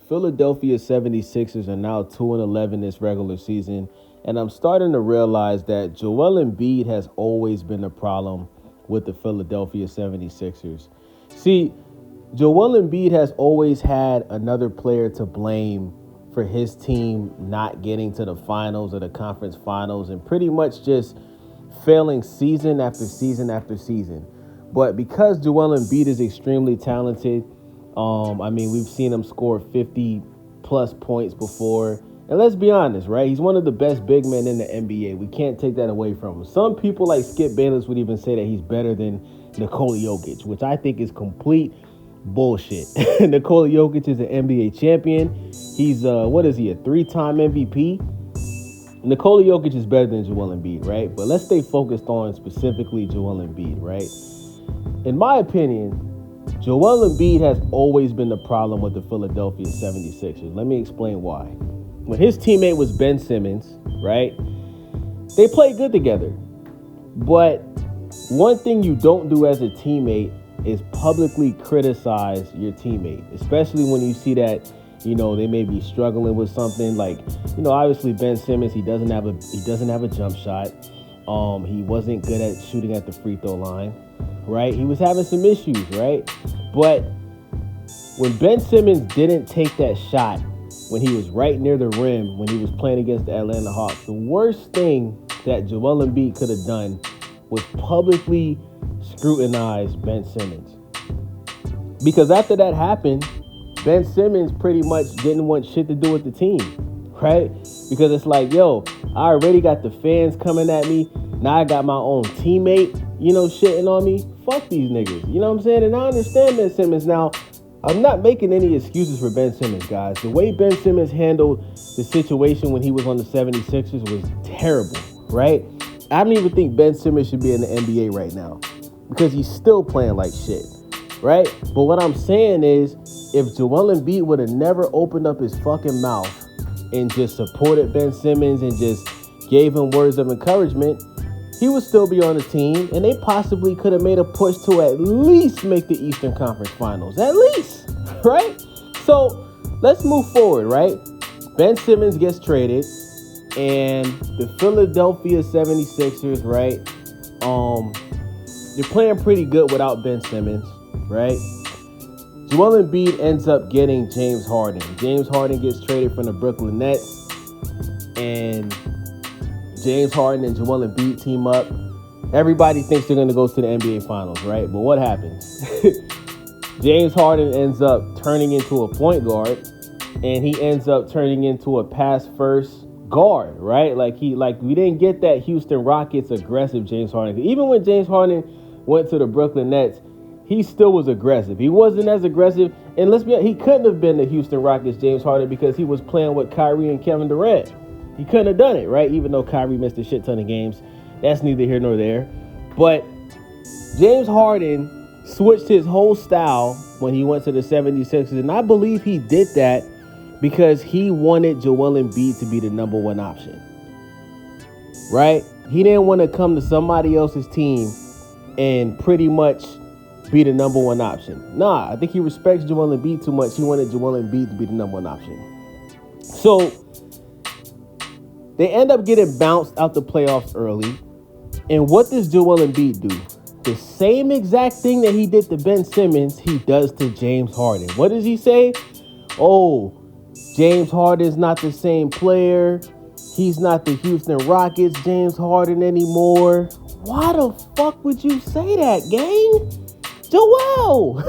Philadelphia 76ers are now 2-11 this regular season, and I'm starting to realize that Joel Embiid has always been a problem with the Philadelphia 76ers. See, Joel Embiid has always had another player to blame for his team not getting to the finals or the conference finals and pretty much just failing season after season after season. But because Joel Embiid is extremely talented, we've seen him score 50 plus points before. And let's be honest, right? He's one of the best big men in the NBA. We can't take that away from him. Some people like Skip Bayless would even say that he's better than Nikola Jokic, which I think is complete bullshit. Nikola Jokic is an NBA champion. He's, a three-time MVP? Nikola Jokic is better than Joel Embiid, right? But let's stay focused on specifically Joel Embiid, right? In my opinion, Joel Embiid has always been the problem with the Philadelphia 76ers. Let me explain why. When his teammate was Ben Simmons, right, they played good together. But one thing you don't do as a teammate is publicly criticize your teammate, especially when you see that, they may be struggling with something like, obviously Ben Simmons, he doesn't have a jump shot. He wasn't good at shooting at the free throw line, right? He was having some issues, right? But when Ben Simmons didn't take that shot when he was right near the rim, when he was playing against the Atlanta Hawks, the worst thing that Joel Embiid could have done was publicly scrutinize Ben Simmons. Because after that happened, Ben Simmons pretty much didn't want shit to do with the team, right? Because it's like, yo, I already got the fans coming at me. Now I got my own teammate, shitting on me. Fuck these niggas. You know what I'm saying? And I understand Ben Simmons. Now, I'm not making any excuses for Ben Simmons, guys. The way Ben Simmons handled the situation when he was on the 76ers was terrible, right? I don't even think Ben Simmons should be in the NBA right now because he's still playing like shit, right? But what I'm saying is, if Joel Embiid would have never opened up his fucking mouth and just supported Ben Simmons and just gave him words of encouragement, he would still be on the team, and they possibly could have made a push to at least make the Eastern Conference Finals. At least, right? So let's move forward, right? Ben Simmons gets traded, and the Philadelphia 76ers, right? They're playing pretty good without Ben Simmons, right? Joel Embiid ends up getting James Harden. James Harden gets traded from the Brooklyn Nets, and James Harden and Joel Embiid team up. Everybody thinks they're going to go to the NBA Finals, right? But what happens? James Harden ends up turning into a point guard, and he ends up turning into a pass-first guard, right? We didn't get that Houston Rockets aggressive James Harden. Even when James Harden went to the Brooklyn Nets, he still was aggressive. He wasn't as aggressive, and let's be honest, he couldn't have been the Houston Rockets James Harden because he was playing with Kyrie and Kevin Durant. He couldn't have done it, right? Even though Kyrie missed a shit ton of games. That's neither here nor there. But James Harden switched his whole style when he went to the 76ers. And I believe he did that because he wanted Joel Embiid to be the number one option. Right? He didn't want to come to somebody else's team and pretty much be the number one option. Nah, I think he respects Joel Embiid too much. He wanted Joel Embiid to be the number one option. So they end up getting bounced out the playoffs early. And what does Joel Embiid do? The same exact thing that he did to Ben Simmons, he does to James Harden. What does he say? Oh, James Harden's not the same player. He's not the Houston Rockets James Harden anymore. Why the fuck would you say that, gang? Joel!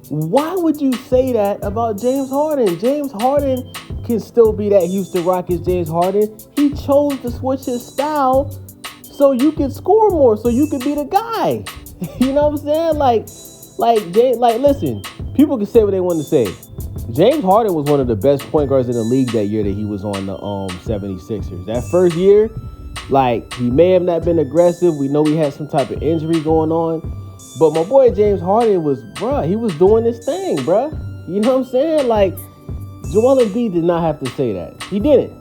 Why would you say that about James Harden? James Harden can still be that Houston Rockets James Harden. He chose to switch his style so you can score more, so you can be the guy. You know what I'm saying? Listen, people can say what they want to say. James Harden was one of the best point guards in the league that year that he was on the 76ers. That first year, he may have not been aggressive. We know he had some type of injury going on. But my boy James Harden he was doing this thing, bruh. You know what I'm saying? Joel Embiid did not have to say that. He didn't.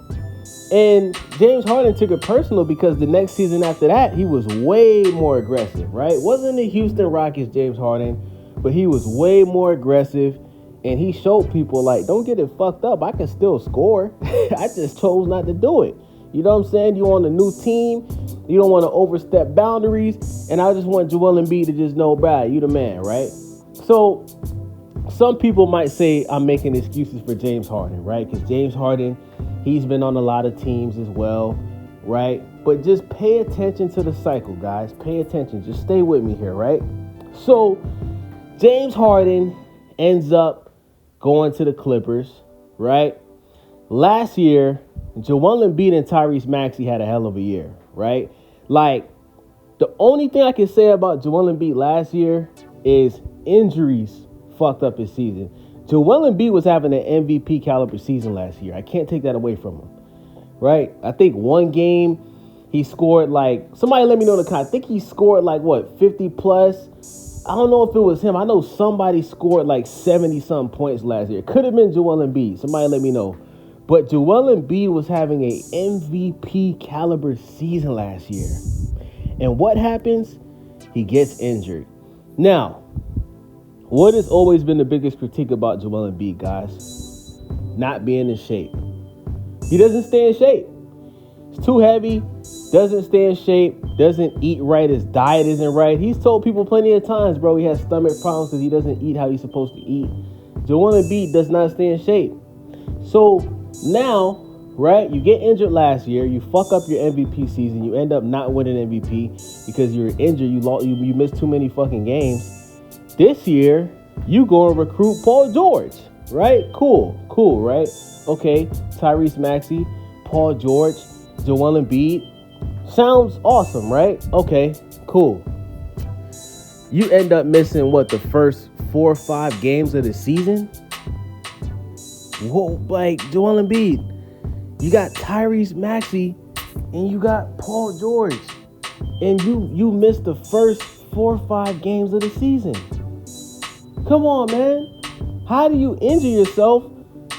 And James Harden took it personal because the next season after that, he was way more aggressive, right? Wasn't the Houston Rockets James Harden, but he was way more aggressive. And he showed people, like, don't get it fucked up. I can still score. I just chose not to do it. You know what I'm saying? You on a new team. You don't want to overstep boundaries. And I just want Joel Embiid to just know, Brad, you the man, right? So some people might say I'm making excuses for James Harden, right? Because James Harden, he's been on a lot of teams as well, right? But just pay attention to the cycle, guys. Pay attention. Just stay with me here, right? So James Harden ends up going to the Clippers, right? Last year, Joel Embiid and Tyrese Maxey had a hell of a year, right? Like, the only thing I can say about Joel Embiid last year is injuries fucked up his season. Joel Embiid was having an MVP caliber season last year. I can't take that away from him, right? I think one game he scored like, somebody let me know in the comments. I think he scored like, what, 50 plus? I don't know if it was him. I know somebody scored like 70-something points last year. It could have been Joel Embiid. Somebody let me know. But Joel Embiid was having an MVP caliber season last year. And what happens? He gets injured. Now, what has always been the biggest critique about Joel Embiid, guys? Not being in shape. He doesn't stay in shape. He's too heavy, doesn't stay in shape, doesn't eat right, his diet isn't right. He's told people plenty of times, bro, he has stomach problems because he doesn't eat how he's supposed to eat. Joel Embiid does not stay in shape. So now, right, you get injured last year, you fuck up your MVP season, you end up not winning MVP because you're injured, you missed too many fucking games. This year, you go and recruit Paul George, right? Cool, right? Okay, Tyrese Maxey, Paul George, Joel Embiid. Sounds awesome, right? Okay, cool. You end up missing, what, the first 4 or 5 games of the season? Whoa, like, Joel Embiid, you got Tyrese Maxey, and you got Paul George, and you missed the first 4 or 5 games of the season. Come on, man. How do you injure yourself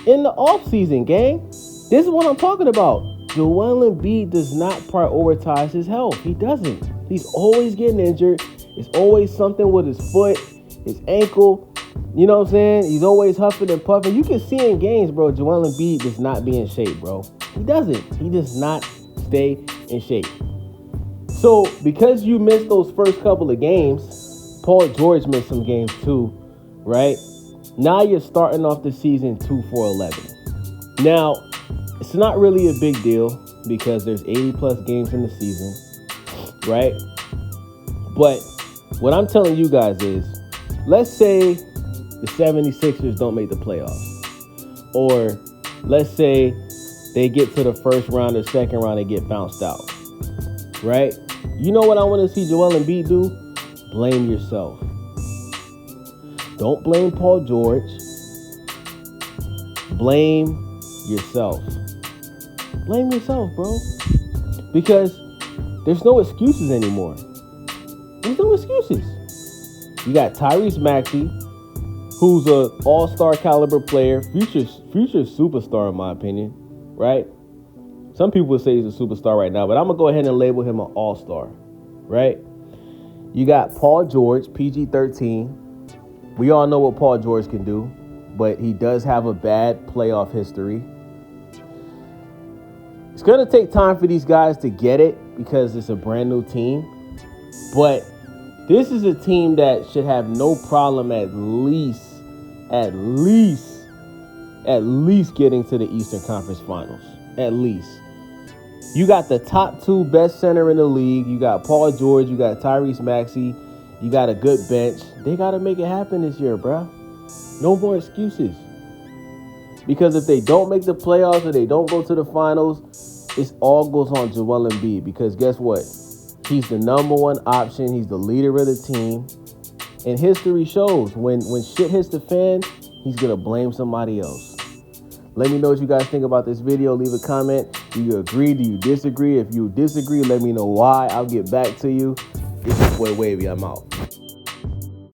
in the offseason, gang? This is what I'm talking about. Joel Embiid does not prioritize his health. He doesn't. He's always getting injured. It's always something with his foot, his ankle. You know what I'm saying? He's always huffing and puffing. You can see in games, bro, Joel Embiid does not be in shape, bro. He doesn't. He does not stay in shape. So because you missed those first couple of games, Paul George missed some games too, right? Now you're starting off the season 2-4-11. Now, it's not really a big deal because there's 80 plus games in the season, right? But what I'm telling you guys is, let's say the 76ers don't make the playoffs. Or let's say they get to the first round or second round and get bounced out, right? You know what I want to see Joel Embiid do? Blame yourself. Don't blame Paul George. Blame yourself. Blame yourself, bro. Because there's no excuses anymore. There's no excuses. You got Tyrese Maxey, who's an all-star caliber player, future superstar in my opinion, right? Some people would say he's a superstar right now, but I'm going to go ahead and label him an all-star, right? You got Paul George, PG-13. We all know what Paul George can do, but he does have a bad playoff history. It's going to take time for these guys to get it because it's a brand new team. But this is a team that should have no problem at least getting to the Eastern Conference Finals. At least. You got the top 2 best center in the league. You got Paul George. You got Tyrese Maxey. You got a good bench. They got to make it happen this year, bro. No more excuses. Because if they don't make the playoffs or they don't go to the finals, it all goes on Joel Embiid. Because guess what? He's the number one option. He's the leader of the team. And history shows when shit hits the fan, he's going to blame somebody else. Let me know what you guys think about this video. Leave a comment. Do you agree? Do you disagree? If you disagree, let me know why. I'll get back to you. It's your boy Wavy. I'm out.